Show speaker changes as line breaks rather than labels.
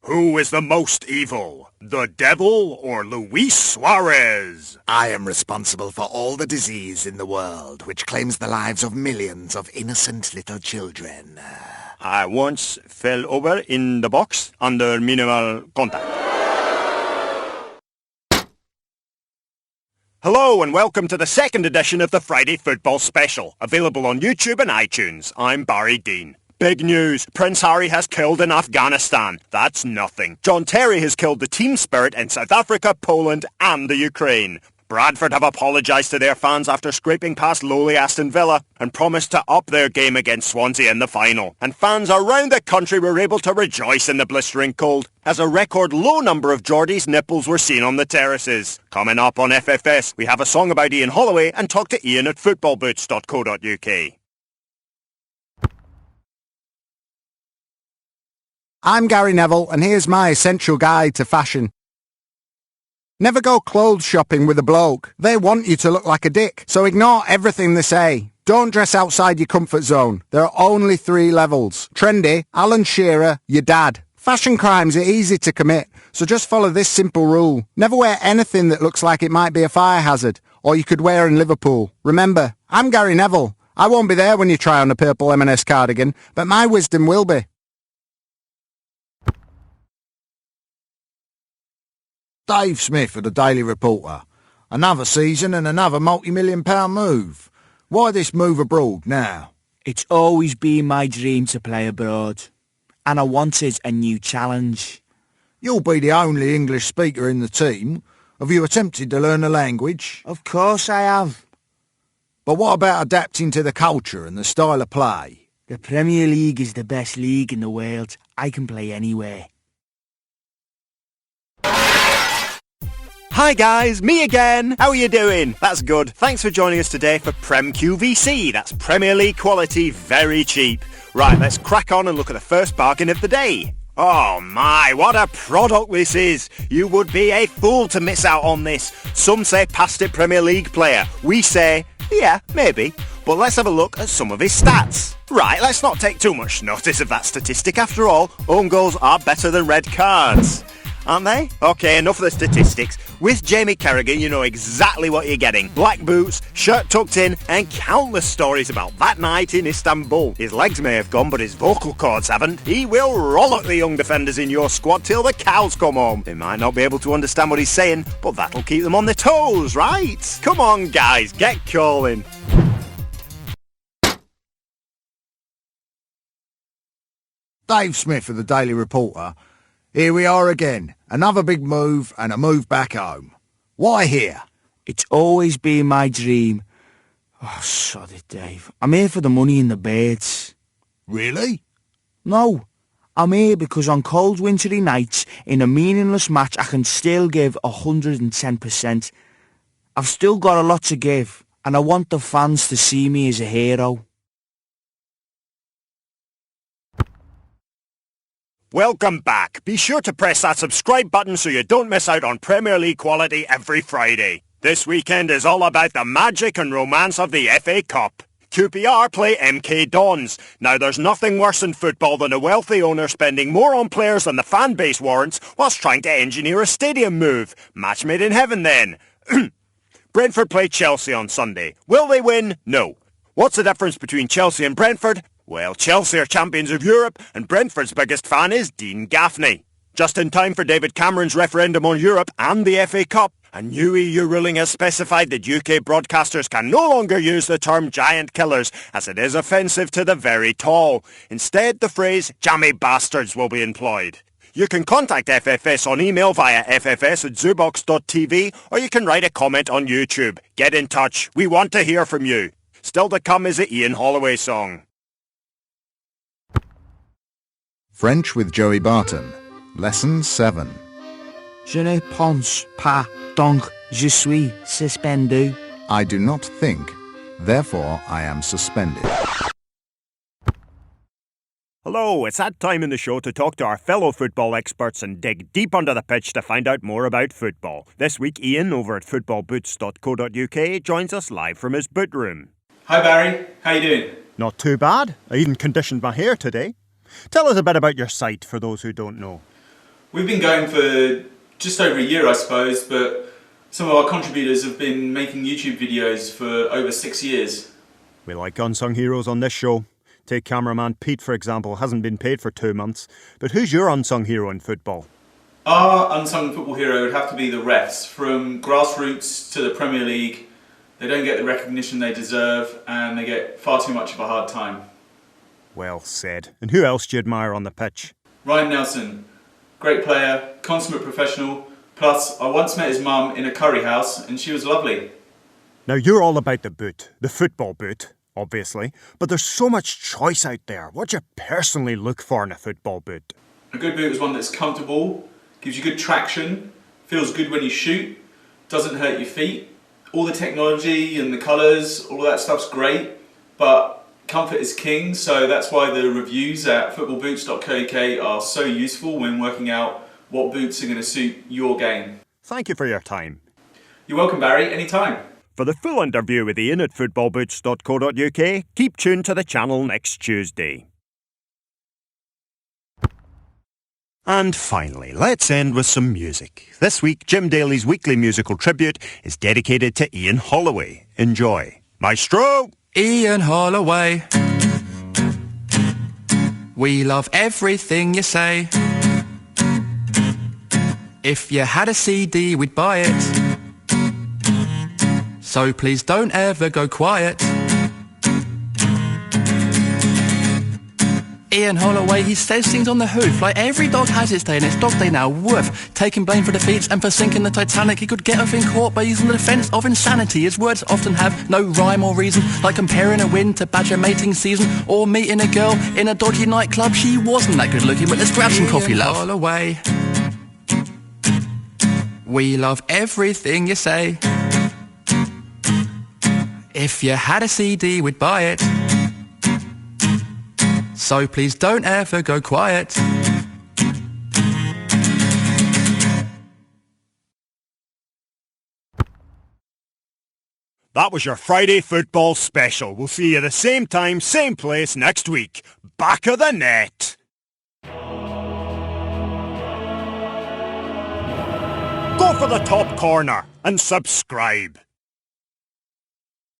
Who is the most evil? The devil or Luis Suarez?
I am responsible for all the disease in the world, which claims the lives of millions of innocent little children.
I once fell over in the box under minimal contact. Hello and welcome to the second edition of the Friday Football Special, available on YouTube and iTunes. I'm Barry Dean. Big news. Prince Harry has killed in Afghanistan. That's nothing. John Terry has killed the team spirit in South Africa, Poland and the Ukraine. Bradford have apologised to their fans after scraping past lowly Aston Villa and promised to up their game against Swansea in the final. And fans around the country were able to rejoice in the blistering cold as a record low number of Geordie's nipples were seen on the terraces. Coming up on FFS, we have a song about Ian Holloway and talk to Ian at footballboots.co.uk.
I'm Gary Neville, and here's my essential guide to fashion. Never go clothes shopping with a bloke. They want you to look like a dick, so ignore everything they say. Don't dress outside your comfort zone. There are only 3 levels. Trendy, Alan Shearer, your dad. Fashion crimes are easy to commit, so just follow this simple rule. Never wear anything that looks like it might be a fire hazard, or you could wear in Liverpool. Remember, I'm Gary Neville. I won't be there when you try on a purple M&S cardigan, but my wisdom will be.
Dave Smith of the Daily Reporter. Another season and another multi-million-pound move. Why this move abroad now?
It's always been my dream to play abroad, and I wanted a new challenge.
You'll be the only English speaker in the team. Have you attempted to learn the language?
Of course I have.
But what about adapting to the culture and the style of play?
The Premier League is the best league in the world. I can play anywhere.
Hi guys, me again. How are you doing? That's good. Thanks for joining us today for Prem QVC. That's Premier League quality, very cheap. Right, let's crack on and look at the first bargain of the day. Oh my, what a product this is. You would be a fool to miss out on this. Some say past it Premier League player. We say, yeah, maybe. But let's have a look at some of his stats. Right, let's not take too much notice of that statistic. After all, own goals are better than red cards. Aren't they? Okay, enough of the statistics. With Jamie Carragher, you know exactly what you're getting. Black boots, shirt tucked in, and countless stories about that night in Istanbul. His legs may have gone, but his vocal cords haven't. He will rollock the young defenders in your squad till the cows come home. They might not be able to understand what he's saying, but that'll keep them on their toes, right? Come on, guys, get calling.
Dave Smith of the Daily Reporter. Here we are again. Another big move and a move back home. Why here?
It's always been my dream. Oh, sod it, Dave. I'm here for the money and the birds.
Really?
No. I'm here because on cold wintry nights, in a meaningless match, I can still give 110%. I've still got a lot to give, and I want the fans to see me as a hero.
Welcome back. Be sure to press that subscribe button so you don't miss out on Premier League quality every Friday. This weekend is all about the magic and romance of the FA Cup. QPR play MK Dons. Now there's nothing worse in football than a wealthy owner spending more on players than the fan base warrants whilst trying to engineer a stadium move. Match made in heaven then. Brentford play Chelsea on Sunday. Will they win? No. What's the difference between Chelsea and Brentford? Well, Chelsea are champions of Europe, and Brentford's biggest fan is Dean Gaffney. Just in time for David Cameron's referendum on Europe and the FA Cup, a new EU ruling has specified that UK broadcasters can no longer use the term giant killers, as it is offensive to the very tall. Instead, the phrase jammy bastards will be employed. You can contact FFS on email via ffs@zubox.tv, or you can write a comment on YouTube. Get in touch. We want to hear from you. Still to come is the Ian Holloway song.
French with Joey Barton. Lesson 7.
Je ne pense pas, donc je suis suspendu.
I do not think, therefore I am suspended.
Hello, it's that time in the show to talk to our fellow football experts and dig deep under the pitch to find out more about football. This week, Ian over at footballboots.co.uk joins us live from his boot room.
Hi Barry, how you doing?
Not too bad. I even conditioned my hair today. Tell us a bit about your site for those who don't know.
We've been going for just over a year, I suppose, but some of our contributors have been making YouTube videos for over 6 years.
We like unsung heroes on this show. Take cameraman Pete, for example, hasn't been paid for 2 months. But who's your unsung hero in football?
Our unsung football hero would have to be the refs. From grassroots to the Premier League, they don't get the recognition they deserve and they get far too much of a hard time.
Well said. And who else do you admire on the pitch?
Ryan Nelson, great player, consummate professional, plus I once met his mum in a curry house and she was lovely.
Now you're all about the boot, the football boot, obviously, but there's so much choice out there. What do you personally look for in a football boot?
A good boot is one that's comfortable, gives you good traction, feels good when you shoot, doesn't hurt your feet. All the technology and the colours, all of that stuff's great, but comfort is king, so that's why the reviews at footballboots.co.uk are so useful when working out what boots are going to suit your game.
Thank you for your time.
You're welcome, Barry, anytime.
For the full interview with Ian at footballboots.co.uk, keep tuned to the channel next Tuesday. And finally, let's end with some music. This week, Jim Daly's weekly musical tribute is dedicated to Ian Holloway. Enjoy. Maestro!
Ian Holloway, we love everything you say. If you had a CD, we'd buy it. So please don't ever go quiet. Ian Holloway, he says things on the hoof like every dog has its day and it's dog day now, woof. Taking blame for defeats and for sinking the Titanic, he could get off in court by using the defence of insanity. His words often have no rhyme or reason, like comparing a win to badger mating season, or meeting a girl in a dodgy nightclub. She wasn't that good looking, but let's grab some coffee, love. Holloway, we love everything you say. If you had a CD, we'd buy it. So please don't ever go quiet.
That was your Friday football special. We'll see you the same time, same place next week. Back of the net. Go for the top corner and subscribe.